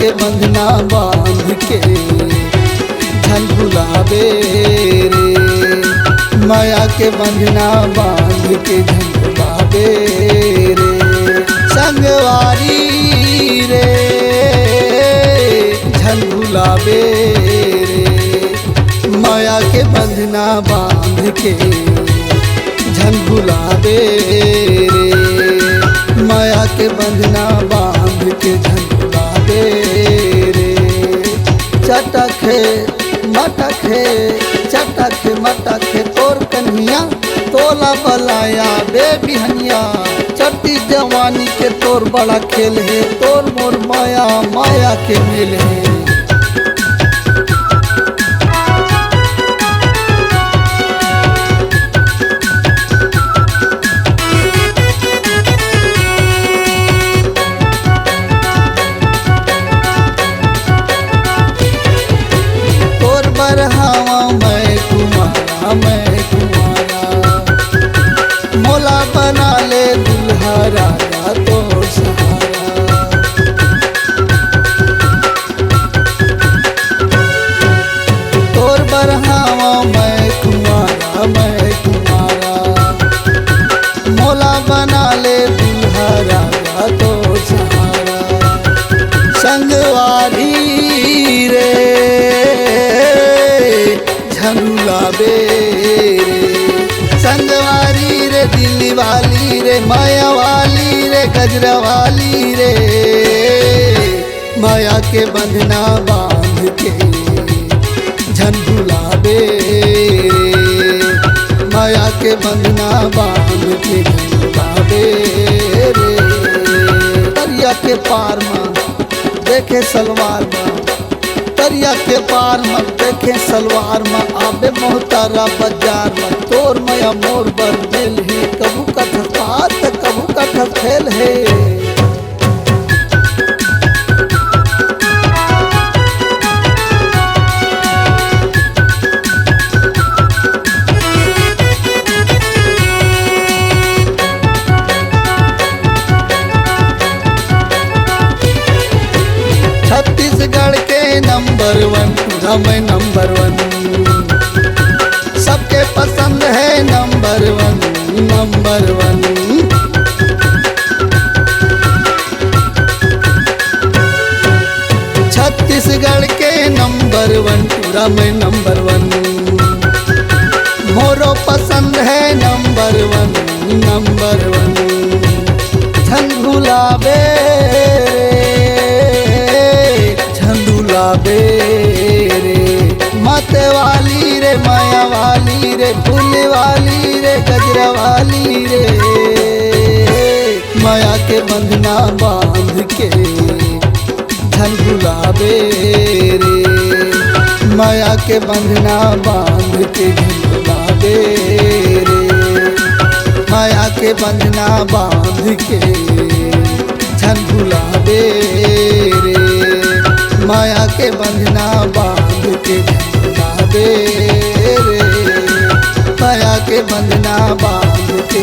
के बंधना बांध के झलगुलाबे रे, माया के बंधना बांध के झलगुलाबे रे। संगवारी रे झलगुलाबे रे, माया के बंधना बांध के झलगुलाबे रे, माया के बंधना बांध के झलगुलाबे रे। चटखे मटखे चटखे मटखे तोर कन्हिया तोला बलाया बे बिहनिया, चढ़ती जवानी के तोर बड़ा खेल है, तोर मोर माया माया के मेल है। बरहावा मैं कुमारा मोला बना ले दुल्हा राजा तो सहारा। तोर बरहावा मैं कुमारा मोला बना ले दुल्हा राजा तो सहारा। संगवारी रे झलगुलाबे रे, संगवारी रे दिल्ली वाली रे, माया वाली रे गजरा वाली रे, माया के बंधना बांध के झलगुलाबे रे, माया के बंधना बांध के झलगुलाबे रे। दरिया के पार में देखे सलवार में, दरिया के पार में देखे सलवार में, आबे मोहतारा बाजार में तोर मया मोर बर दिल है। कबू का थकात कबू का थकेल है। छत्तीसगढ़ के नंबर 1 मैं नंबर 1, सबके पसंद है नंबर 1 नंबर 1। छत्तीसगढ़ के नंबर 1 पूरा मैं नंबर 1, मोरो पसंद है नंबर 1 नंबर 1। झलगुलाबे झलगुलाबे रे, मत वाली रे माया वाली रे, फूल वाली रे गजरा वाली रे, माया के बंधना बांध के झलगुलाबे रे, माया के बंधना बांध के झलगुलाबे रे, माया के बंधना बांध के झलगुलाबे रे, माया के बंधना बांध के झलगुलाबे रे, माया के बंधना बांध के